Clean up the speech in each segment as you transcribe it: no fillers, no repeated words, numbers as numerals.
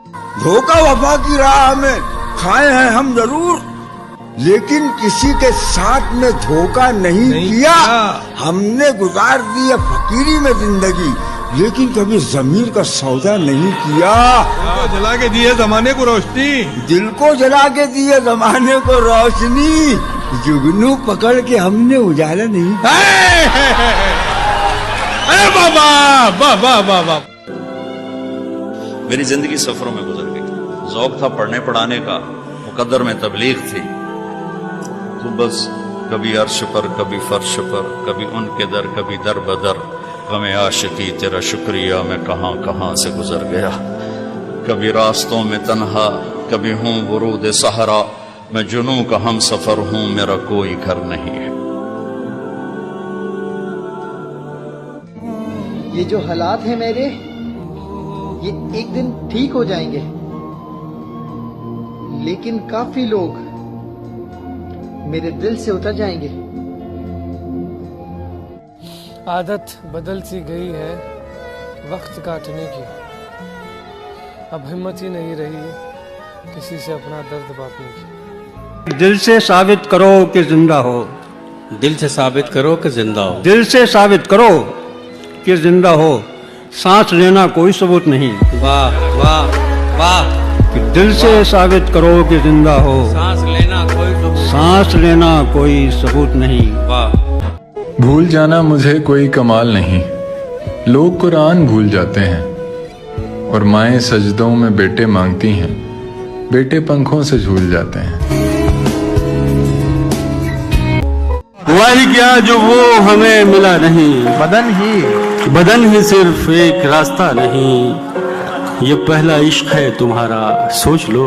धोखा वफा की राह में खाए हैं हम जरूर, लेकिन किसी के साथ में धोखा नहीं किया। हमने गुजार दी है फकीरी में जिंदगी, लेकिन कभी जमीर का सौदा नहीं किया। जला के दिए जमाने को रोशनी, दिल को जला के दिए जमाने को रोशनी, जुगनू पकड़ के हमने उजाला नहीं। अरे बाबा बाबा बाबा। मेरी जिंदगी सफरों में गुजर गई। ज़ौक़ था पढ़ने पढ़ाने का, मुकद्दर में तबलीग थी, तो बस कभी अर्श पर कभी फर्श पर, कभी उनके दर कभी दर बदर, गमे आशिकी तेरा शुक्रिया मैं कहां कहां से गुजर गया। कभी रास्तों में तन्हा, कभी हूं वरूद सहरा, मैं जुनू का हम सफर हूं, मेरा कोई घर नहीं है। ये जो हालात हैं मेरे, ये एक दिन ठीक हो जाएंगे, लेकिन काफी लोग मेरे दिल से उतर जाएंगे। आदत बदल सी गई है वक्त काटने की, अब हिम्मत ही नहीं रही किसी से अपना दर्द बांटने की। दिल से साबित करो कि जिंदा हो, दिल से साबित करो कि जिंदा हो, दिल से साबित करो कि जिंदा हो, सांस लेना कोई सबूत नहीं। वाह वाह वाह। कि दिल से साबित करो कि जिंदा हो, सांस लेना कोई सबूत, सांस लेना कोई सबूत नहीं। वाह। भूल जाना मुझे कोई कमाल नहीं, लोग कुरान भूल जाते हैं, और माएँ सजदों में बेटे मांगती हैं, बेटे पंखों से झूल जाते हैं। हुआ ही क्या जो वो हमें मिला नहीं, बदन ही सिर्फ एक रास्ता नहीं, ये पहला इश्क है तुम्हारा सोच लो।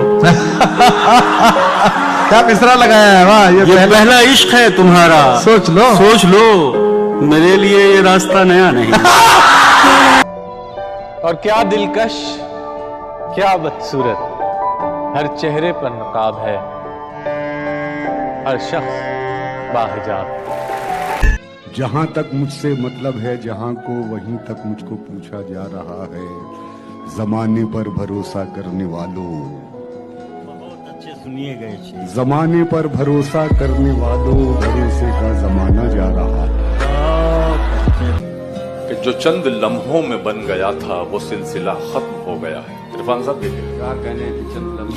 क्या मिसरा लगाया है, वाह। ये पहला इश्क है तुम्हारा सोच लो, सोच लो, मेरे लिए ये रास्ता नया नहीं। और क्या दिलकश, क्या बदसूरत, हर चेहरे पर नकाब है, हर शख्स बाहिजाब। जहां तक मुझसे मतलब है जहां को, वहीं तक मुझको पूछा जा रहा है। जमाने पर भरोसा करने वालों, बहुत अच्छे सुनिए गए। जमाने पर भरोसा करने वालों, भरोसे का जमाना जा रहा है। कि जो चंद लम्हों में बन गया था वो सिलसिला खत्म हो गया है। इरफान साहब देखिए,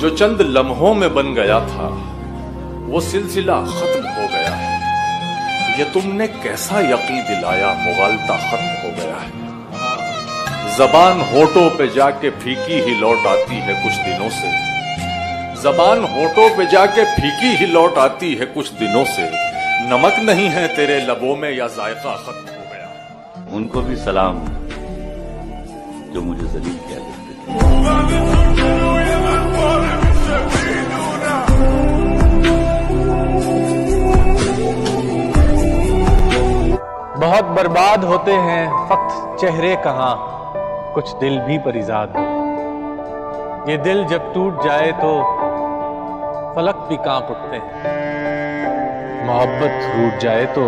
जो चंद लम्हों में बन गया था वो सिलसिला खत्म हो गया है। ये तुमने कैसा यकीन दिलाया, मुगालता खत्म हो गया है। जबान होठों पे जाके फीकी ही लौट आती है कुछ दिनों से, जबान होठों पे जाके फीकी ही लौट आती है कुछ दिनों से। नमक नहीं है तेरे लबों में या जायका खत्म हो गया। उनको भी सलाम जो मुझे जलील किया करते थे। बहुत बर्बाद होते हैं फक्त चेहरे कहाँ, कुछ दिल भी परिजाद हो। ये दिल जब टूट जाए तो फलक भी कांप उठते हैं, मोहब्बत रूठ जाए तो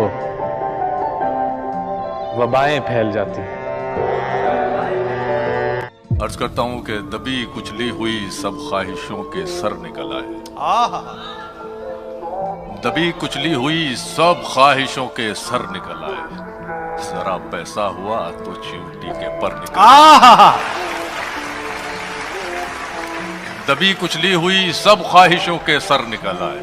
वबाएं फैल जाती हैं। अर्ज करता हूं कि दबी कुचली हुई सब ख्वाहिशों के सर निकल आए। दबी कुचली हुई सब ख्वाहिशों के सर निकल आए। जरा पैसा हुआ तो चिमटी के पर निकल आए। दबी कुचली हुई सब ख्वाहिशों के सर निकल आए।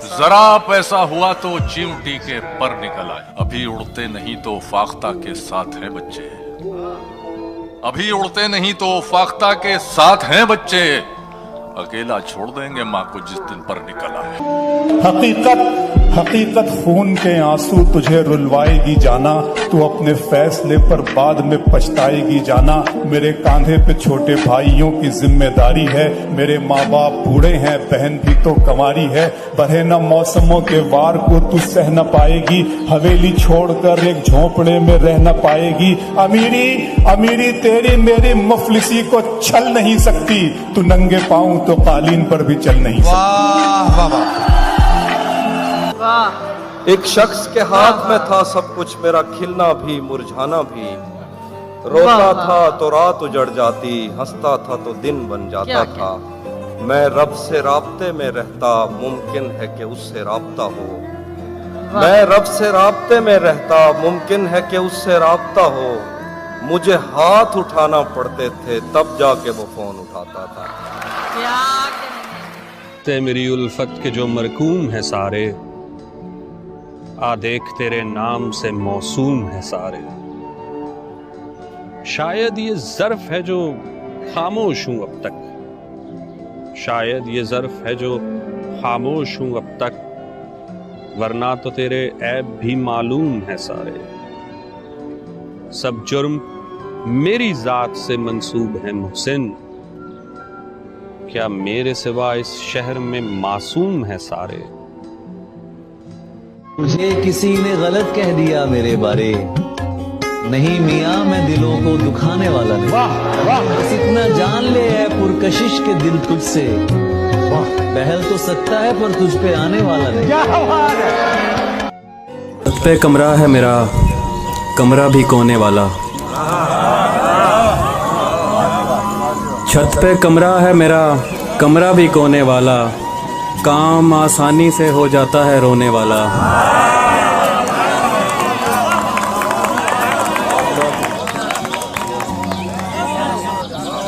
जरा पैसा हुआ तो चिमटी के पर निकल आए। अभी उड़ते नहीं तो फाख्ता के साथ हैं बच्चे, अभी उड़ते नहीं तो फाख्ता के साथ हैं बच्चे। अकेला छोड़ देंगे माँ को जिस दिन पर निकल आए। हकीकत खून के आंसू तुझे रुलवाएगी जाना, तू अपने फैसले पर बाद में पछताएगी जाना। मेरे कांधे पे छोटे भाइयों की जिम्मेदारी है, मेरे माँ बाप बूढ़े हैं, बहन भी तो कमारी है। बढ़े न मौसमों के वार को तू सह न पाएगी, हवेली छोड़कर एक झोंपड़े में रह न पाएगी। अमीरी अमीरी तेरी मेरी मुफलिसी को छल नहीं सकती, तू नंगे पाँव तो कालीन पर भी चल नहीं सकती। एक शख्स के हाथ में था सब कुछ, मेरा खिलना भी मुरझाना भी। रोता था तो रात उजड़ जाती, हंसता था तो दिन बन जाता था। मैं रब से राब्ते में रहता, मुमकिन है कि उससे राब्ता हो। मैं रब से राब्ते में रहता, मुमकिन है कि उससे राब्ता हो। मुझे हाथ उठाना पड़ते थे, तब जाके वो फोन उठाता था। ते मेरी उल्फत के जो मरकूम है सारे, आ देख तेरे नाम से मौसूम है सारे। शायद ये ज़र्फ है जो खामोश हूं अब तक, शायद ये ज़र्फ है जो खामोश हूं अब तक, वरना तो तेरे ऐब भी मालूम है सारे। सब जुर्म मेरी जात से मंसूब है मुहसिन, क्या मेरे सिवा इस शहर में मासूम है सारे। मुझे किसी ने गलत कह दिया मेरे बारे, नहीं मियाँ मैं दिलों को दुखाने वाला नहीं। बस इतना जान ले है पुरकशिश के दिल तुझसे, पहल तो सकता है पर तुझ पे आने वाला नहीं। छत पे कमरा है मेरा, कमरा भी कोने वाला। छत पे कमरा है मेरा, कमरा भी कोने वाला। काम आसानी से हो जाता है रोने वाला।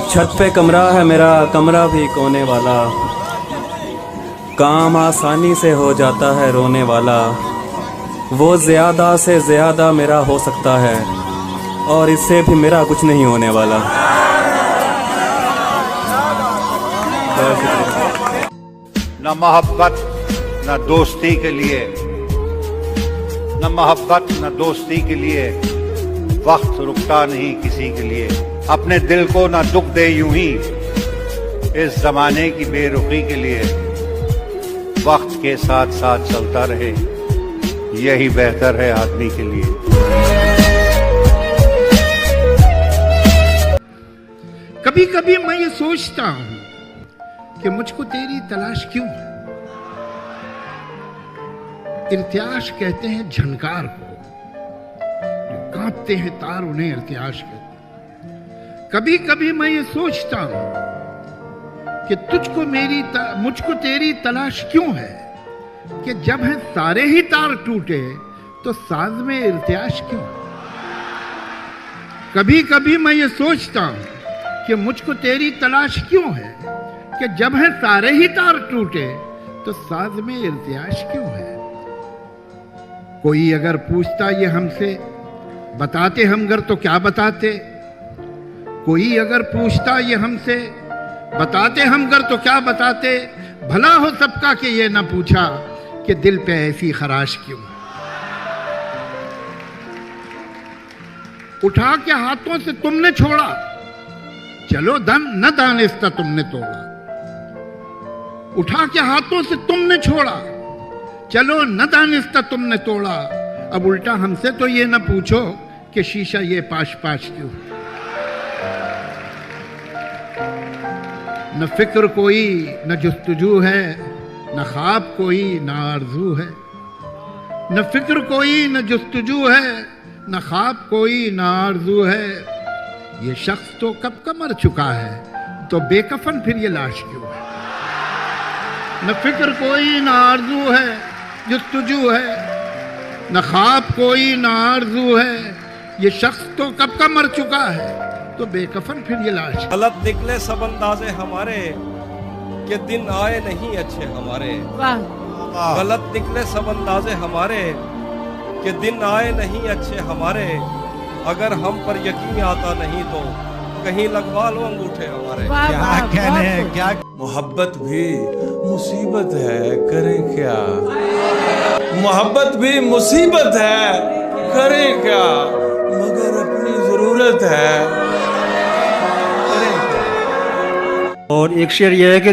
छत पे कमरा है मेरा, कमरा भी कोने वाला। काम आसानी से हो जाता है रोने वाला। वो ज़्यादा से ज़्यादा मेरा हो सकता है, और इससे भी मेरा कुछ नहीं होने वाला। न मोहब्बत न दोस्ती के लिए, न मोहब्बत न दोस्ती के लिए वक्त रुकता नहीं किसी के लिए। अपने दिल को न दुख दे यूं ही इस जमाने की बेरुखी के लिए। वक्त के साथ साथ चलता रहे, यही बेहतर है आदमी के लिए। कभी कभी मैं ये सोचता हूं कि मुझको तेरी तलाश क्यों है। इर्तियाश कहते हैं झनकार को, जो कांपते हैं तार उन्हें इर्तियाश कहते हैं। कभी कभी मैं ये सोचता हूं कि मुझको तेरी तलाश क्यों है, कि जब है सारे ही तार टूटे तो साज में इर्तियाश क्यों। कभी कभी मैं ये सोचता हूं कि मुझको तेरी तलाश क्यों है, कि जब है सारे ही तार टूटे तो साज में इर्तियाश क्यों है। कोई अगर पूछता ये हमसे, बताते हम घर तो क्या बताते। कोई अगर पूछता ये हमसे, बताते हम घर तो क्या बताते। भला हो सबका कि ये ना पूछा कि दिल पे ऐसी खराश क्यों। उठा के हाथों से तुमने छोड़ा, चलो न दानिस्ता तुमने तोड़ा। उठा के हाथों से तुमने छोड़ा, चलो न दानिस्ता तुमने तोड़ा। अब उल्टा हमसे तो ये न पूछो कि शीशा ये पाश पाश क्यों। न फिक्र कोई न जुस्तजू है, न ख्वाब कोई न आरज़ू है। न फिक्र कोई न जुस्तजू है, न ख्वाब कोई न आरज़ू है। ये शख्स तो कब का मर चुका है, तो बेकफन फिर ये लाश क्यों है। न फिक्र कोई न आरज़ू है, जुस्तजू है, न ख्वाब कोई न आरज़ू है। ये शख्स तो कब का मर चुका है, तो बेकफन फिर ये लाश। गलत निकले सब अंदाजे हमारे, कि दिन आए नहीं अच्छे हमारे। गलत निकले सब अंदाजे हमारे, कि दिन आए नहीं अच्छे हमारे। अगर हम पर यकीन आता नहीं तो कहीं लगवा लो अंगूठे हमारे। क्या कहने क्या। मोहब्बत भी मुसीबत है, करें क्या। मोहब्बत भी मुसीबत है, करें क्या। मगर अपनी जरूरत है, करें क्या। और एक शेर यह है कि